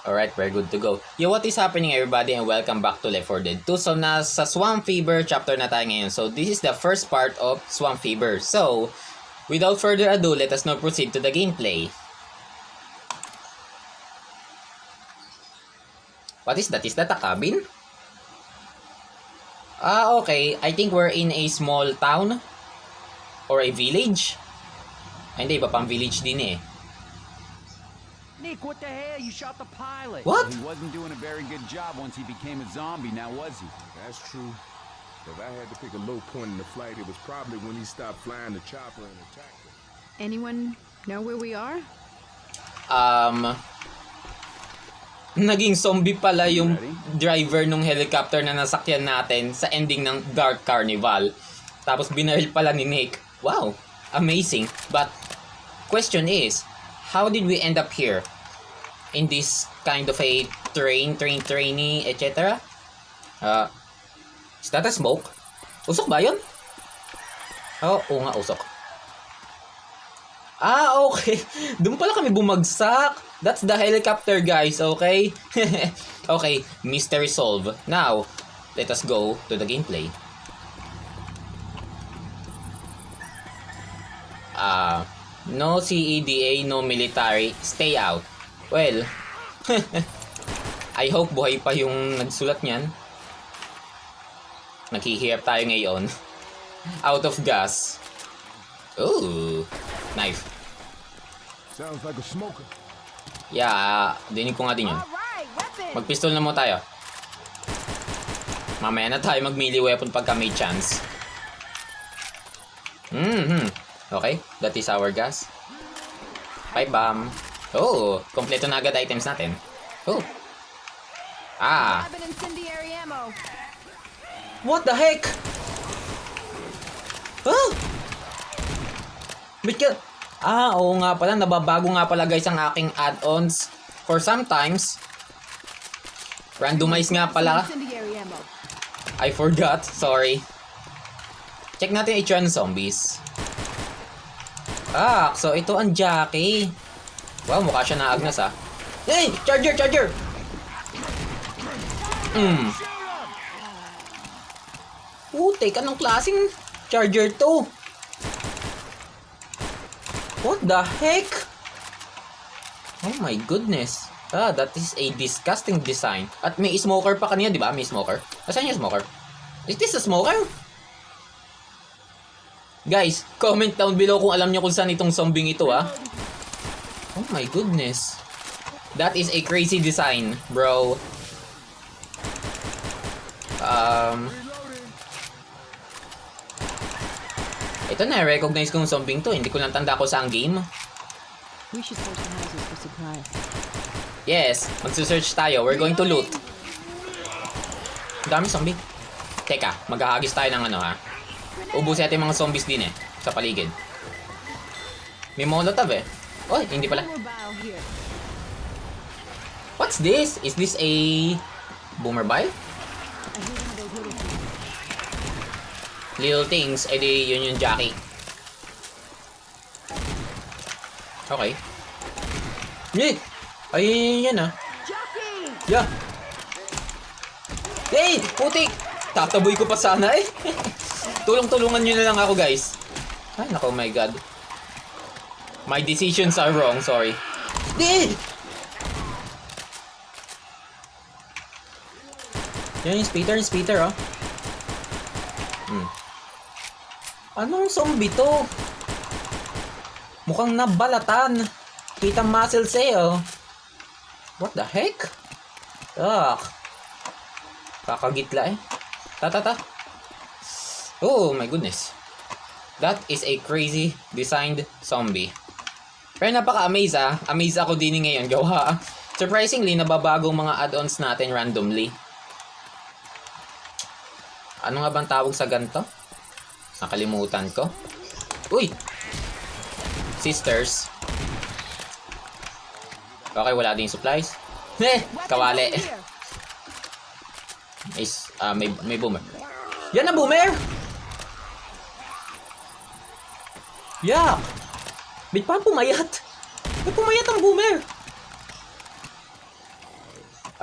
Alright, we're good to go. Yo, what is happening everybody and welcome back to Left 4 Dead 2. So, nasa Swamp Fever chapter na tayo ngayon. So, this is the first part of Swamp Fever. So, without further ado, let us now proceed to the gameplay. What is that? Is that a cabin? Ah, okay. I think we're in a small town. Or a village. Ay, hindi, iba pang village din eh. Nick, what the hell? You shot the pilot. What? He wasn't doing a very good job once he became a zombie, now was he? That's true. If I had to pick a low point in the flight, it was probably when he stopped flying the chopper and attacked us. Anyone know where we are? Naging zombie pala yung driver nung helicopter na nasakyan natin sa ending ng Dark Carnival. Tapos binaril pala ni Nick. Wow, amazing. But, question is, how did we end up here? In this kind of a trainee, etc. Is that a smoke? Usok ba yun? Oo nga, usok. Ah, okay. Doon pala kami bumagsak. That's the helicopter, guys, okay? Okay, mystery solved. Now, let us go to the gameplay. No CEDA, no military, stay out. Well, I hope buhay pa yung nagsulat niyan. Naghihirap tayo ngayon. Out of gas. Ooh, knife. Sounds like a smoker. Yeah, dinig ko nga din yun. Magpistol na mo tayo. Mamaya na tayo mag-melee weapon pagka may chance. Okay, that is our gas. Pipe bomb. Oh, kompleto na agad items natin. Oh. Ah. What the heck? Oh! Ba't ka? Ah, oo nga pala. Nababago nga pala guys ang aking add-ons. For sometimes, randomize nga pala. I forgot. Sorry. Check natin itsura ng zombies. Ah, so ito ang Jackie. Wow, mukha siya naagnas ah. Hey! Charger! Charger! Putik, anong klaseng charger to? What the heck? Oh my goodness. Ah, that is a disgusting design. At may smoker pa kanina, di ba? May smoker. Asan yung smoker? Is this a smoker? Guys, comment down below kung alam nyo kung saan itong zombie ito, ah. Oh my goodness. That is a crazy design, bro. Ito na, recognize ko yung zombie to. Hindi ko lang tanda ko saan game. We should search the houses for supplies. Yes, magsusearch tayo. We're going to loot. Dami zombie. Teka, maghahagis tayo ng ano, ha. Ubusin natin mga zombies din eh, sa paligid. May molotov eh. Oy, hindi pala. What's this? Is this a boomer bile? Little things, edi yun yung Jackie. Okay. Hey! Ay, yan ah. Yeah. Hey! Putik! Tataboy ko pa sana eh. Tulong-tulungan nyo na lang ako guys. Ay, nako, oh my god. My decisions are wrong, sorry. Di! Yan yung speeder, oh. Anong zombie to? Mukhang nabalatan. Kitang muscles eh, oh. What the heck? Ugh. Kakagitla eh. Ta. Oh my goodness. That is a crazy designed zombie. Pero napaka-amaze ah. Amaze ako din ngayon. Gawa. Surprisingly, nababagong mga add-ons natin randomly. Ano nga bang tawag sa ganito? Nakalimutan ko. Uy! Sisters. Okay, wala din supplies. Kawali. May boomer. Yan na boomer! Yeah! Ba't pa pumayat? Ba't pumayat ang boomer?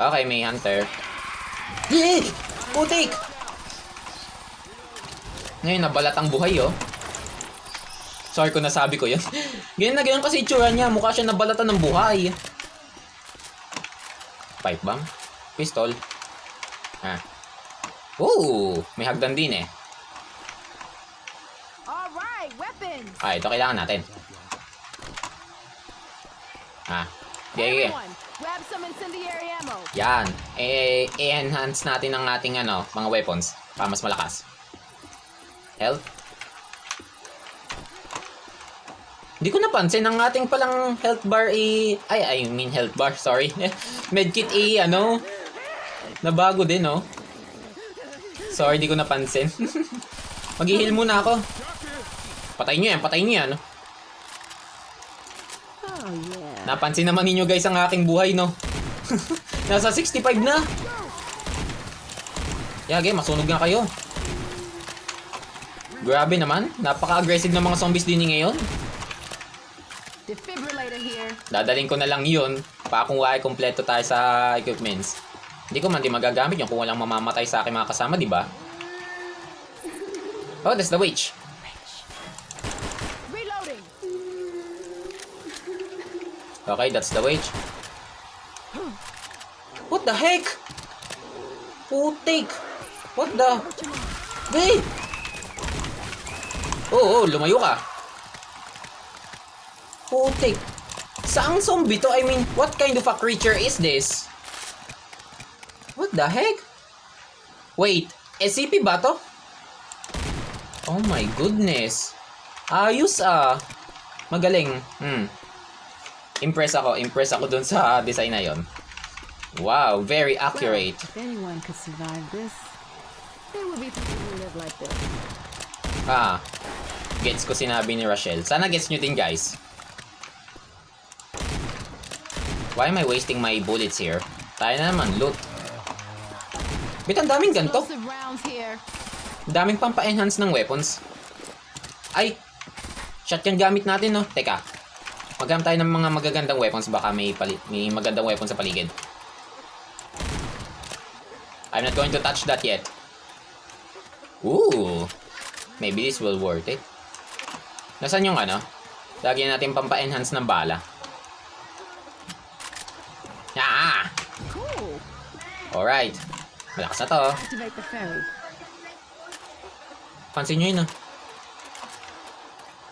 Okay, may hunter. Yee! Putik! Ngayon, nabalat ang buhay, oh. Sorry kung nasabi ko yun. Ganyan na ganyan kasi itsura niya. Mukha siya nabalatan ng buhay. Pipe bomb? Pistol? Ah. Ooh! May hagdan din eh. Alright, weapons! Ah, ito kailangan natin. Ah. Okay. Everyone, grab some incendiary ammo. Yan. I-enhance natin ang ating mga weapons para mas malakas. Health. Hindi ko napansin ang ating palang health bar I mean health bar, sorry. Medkit nabago din, oh. Sorry, di ko napansin. Mag-heal muna ako. Patayin nyo yan. Oh, yeah. Napansin naman ninyo guys ang aking buhay, no? Nasa 65 na. Yage, masunog na kayo. Grabe naman. Napaka-aggressive ng mga zombies din ngayon. Defibrillator here. Dadaling ko na lang yun. Pa kung wala kompleto tayo sa equipments. Hindi ko man din magagamit yun kung walang mamamatay sa aking mga kasama, di ba? Oh, that's the witch. Reloading. Okay, that's the witch. What the heck? Putik. What the? Wait! Oh, lumayo ka. Putik. Saang zombie to? I mean, what kind of a creature is this? What the heck? Wait, SCP ba to? Oh my goodness. Ayos Magaling. Impress ako dun sa design na yon. Wow, very accurate. Well, if anyone could survive this, there would be people who live like this. Gets ko sinabi ni Rachel. Sana gets nyo din, guys. Why am I wasting my bullets here? Tayo na naman, loot. Bit, ang daming ganito. Explosive rounds here. Daming pampa-enhance ng weapons. Ay! Shotgun gamit natin, no? Teka. Maggamit tayo ng mga magagandang weapons. Baka may magandang weapons sa paligid. I'm not going to touch that yet. Ooh! Maybe this will worth it. Nasaan yung lagyan natin pampa-enhance ng bala. Cool. Alright. Malakas na to. Activate the ferry. Pansin nyo yun,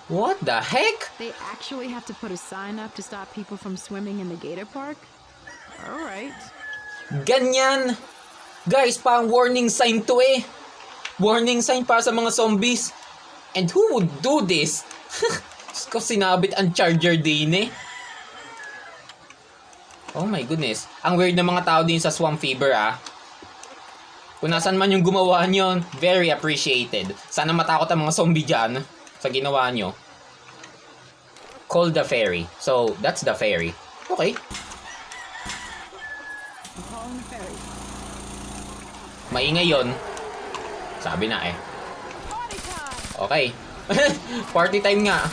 What the heck? They actually have to put a sign up to stop people from swimming in the Gator Park? Alright. Ganyan! Guys, parang warning sign to eh. Warning sign para sa mga zombies. And who would do this? Ko sinabit ang charger din eh. Oh my goodness. Ang weird ng mga tao din sa Swamp Fever Kung nasan man yung gumawa nyo, very appreciated. Sana matakot ang mga zombie dyan sa ginawa nyo. Call the ferry. So, that's the ferry. Okay. I'm calling the ferry. Maingay yun. Sabi na eh. Party time! Okay. Party time nga.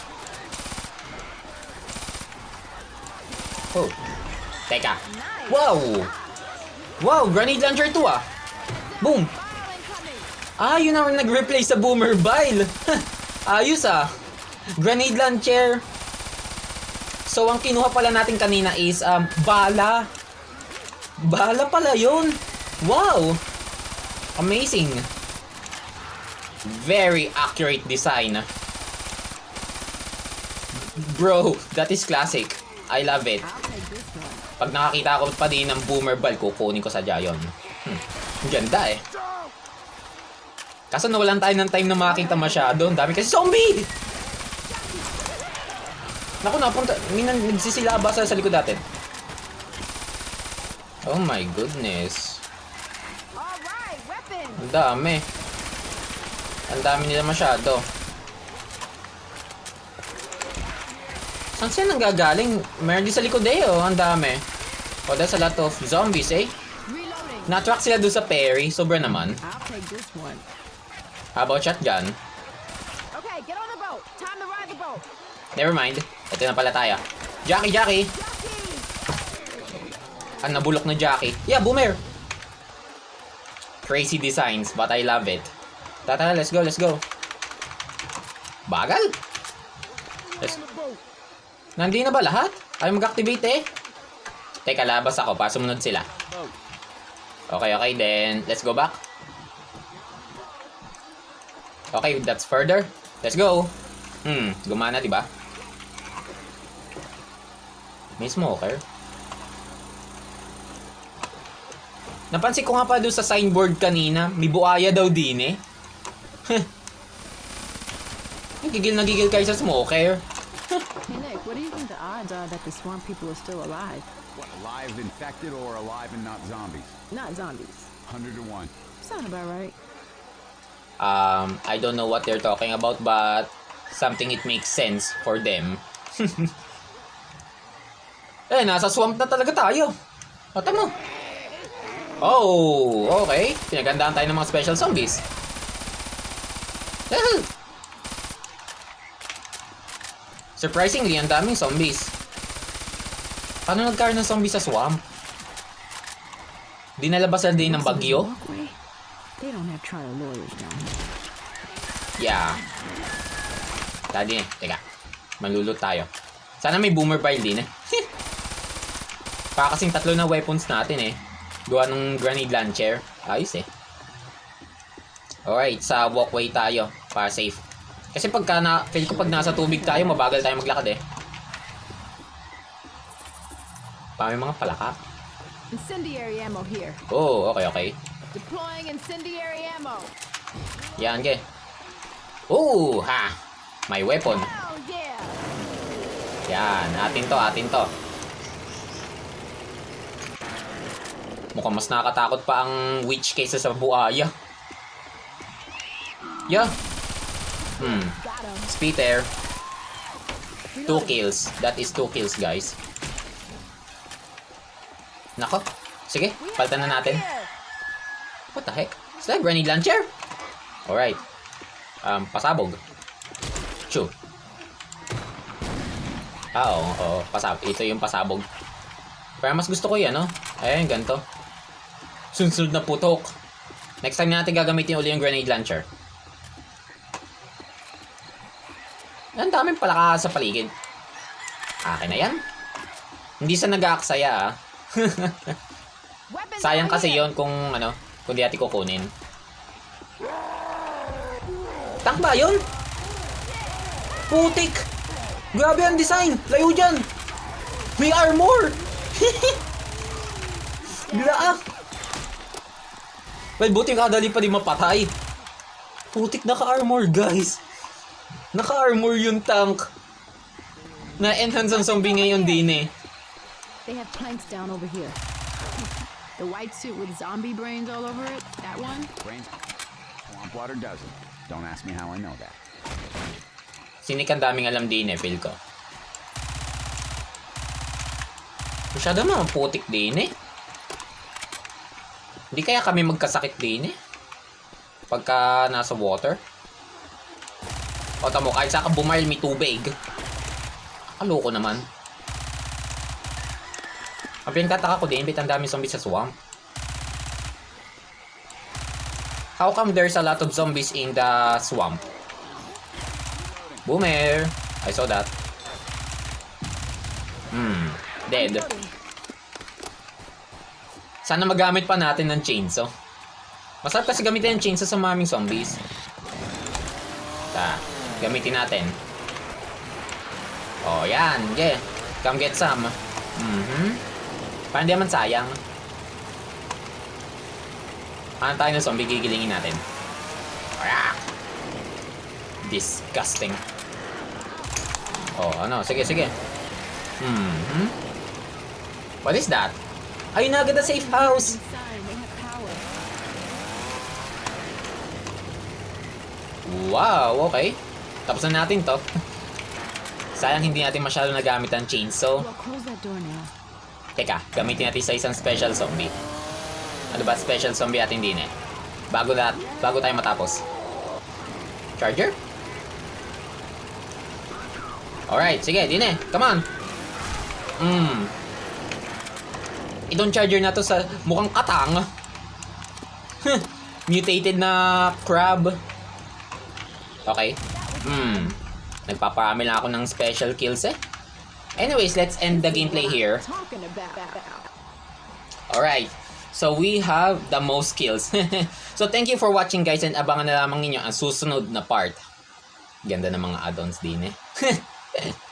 Oh. Teka. Wow! Wow! Grenade launcher 2 Boom! Yun ang nag-replace sa Boomer Bile. Ayos Grenade launcher. So, ang kinuha pala natin kanina is, bala. Bala pala yun. Wow! Amazing. Very accurate design. Bro, that is classic. I love it. I'll take this one. Pag nakakita ko pa din ng Boomer Bile, kukunin ko sa Jayon. Ganda eh. Kaso nawalan tayo ng time na makakita masyado. Ang dami kasi zombie! Naku, napunta. May nagsisilaba sa likod natin. Oh my goodness. Alright, weapons! Ang dami. Ang dami nila masyado. Saan siya nanggagaling? Meron din sa likod ang dami. Oh, that's a lot of zombies Reloading! Na-track sila doon sa Perry. Sobra naman. I'll take this one. How about shotgun? Okay, get on the boat. Time to ride the boat. Never mind. Ito na pala tayo. Jackie! Jockey! Ang nabulok na Jackie. Yeah, boomer! Crazy designs, but I love it. Tara, let's go, let's go. Bagal? Let's... Nandi na ba lahat? Ayaw mag-activate eh. Teka, labas ako para sumunod sila. Okay, okay, then let's go back. Okay, that's further. Let's go. Gumana, diba? May smoker. Napansin ko nga pa doon sa signboard kanina, may buaya daw din eh. Gigil na gigil kayo sa smoker. Hey Nick, what do you think the odds are that the swamp people are still alive? What, alive infected or alive and not zombies? Not zombies. 100 to 1. Sound about right. I don't know what they're talking about, but something it makes sense for them. Nasa swamp na talaga tayo. Mata mo. Oh, okay. Pinagandaan tayo ng mga special zombies. Surprisingly, ang daming zombies. Paano nagkaroon ng zombies sa swamp? Dinalabasan din ng bagyo? Walkway? They don't have trial lawyers down here. Yeah. Tadi eh. Teka. Malulot tayo. Sana may boomer pile din eh. Kasing tatlo na weapons natin eh. Gawa ng grenade launcher. Ayos eh. Alright, sa walkway tayo. Para safe. Kasi feel ko pag nasa tubig tayo, mabagal tayo maglakad eh. May mga palaka. Incendiary ammo here. Oh, okay, okay. Deploying incendiary ammo. Yan, ge. Oh, ha. May weapon. Oh yeah. Yan, atin to. Mukhang mas nakakatakot pa ang witch kaysa sa buaya. Yeah. Got him. Speeder. 2 kills. That is 2 kills, guys. Nako. Sige, palitan na natin. What the heck? Is that a grenade launcher? Alright. Pasabog. Chew. Oo, pasabog. Ito yung pasabog. Pero mas gusto ko yan, no? Ayan, ganito. Sunod na putok. Next time natin gagamitin uli yung grenade launcher. Ang daming palaka sa paligid. Akin na yan. Hindi sa nag-aaksaya, ah. Sayang kasi yon kung di ati kukunin. Tank ba yun? Putik! Grabe ang design! Layo dyan! May armor! Bila. Well, buti kadali pa di mapatay. Putik, naka-armor, guys. Naka-armor yung tank. Na-enhance ang zombie ngayon din eh. They have planks down over here. The white suit with zombie brains all over it, that one? Brains? Swamp water doesn't. Don't ask me how I know that. Sinik ang daming alam din eh, feel ko. Masyado mga putik din eh. Hindi kaya kami magkasakit din eh. Pagka nasa water. O tamo, kahit saan ka bumaril may tubig. Kaloko naman. Ang pinagtataka ko din, ang daming zombies sa swamp. How come there's a lot of zombies in the swamp? Boomer! I saw that. Dead. Sana magamit pa natin ng chainsaw. Masarap kasi gamitin ng chainsaw sa maraming zombies. Gamitin natin. Oh, yan. Yeah. Come get some. Parang di naman sayang. Ano tayo na zombie, gigilingin natin. Disgusting. Oh, sige, sige. What is that? Ayun na agad na safe house. Inside, they have power. Wow, okay. Tapos na natin to. Sayang hindi natin masyado nagamit ang chainsaw. Well, close that door now. Teka, gamitin natin sa isang special zombie. Ano ba special zombie atin din eh? Bago tayo matapos. Charger? Alright, sige, din eh. Come on. Itong charger na to sa mukhang katang. Mutated na crab. Okay. Nagpaparami lang ako ng special kills eh. Anyways, let's end the gameplay here. Talking about. Alright. So we have the most kills. So thank you for watching guys, and abangan na lamang ninyo ang susunod na part. Ganda ng mga add-ons din eh.